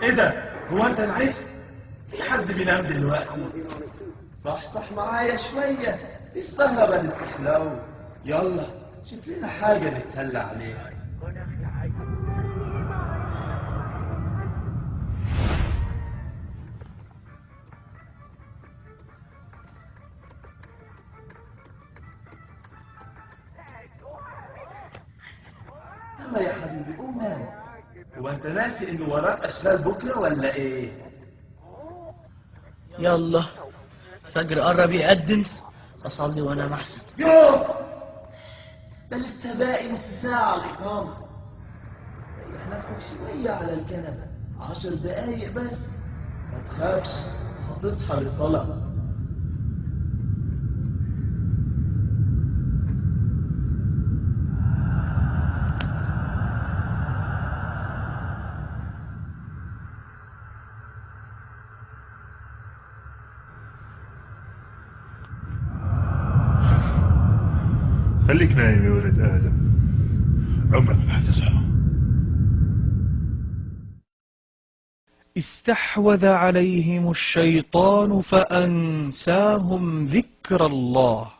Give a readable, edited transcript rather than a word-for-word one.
ايه ده؟ هو انت نعست؟ في حد بينام دلوقتي؟ صح معايا شوية، السهرة بدت تحلو. يلا شوف لنا حاجة نتسلى عليها. يلا يا حبيبي قوم نام. هو انت ناسي ان وراك اشغال بكرة ولا ايه؟ يلا الفجر قرب يقدم، اصلي وانام احسن. يوه، ده لسه باقي نص ساعة على الإقامة. ريح نفسك شوية على الكنبة، 10 دقايق بس. ما تخافش، هتصحى للصلاة. خليك نايم يا ولد آدم، عمرك ما حتصحى. استحوذ عليهم الشيطان فأنساهم ذكر الله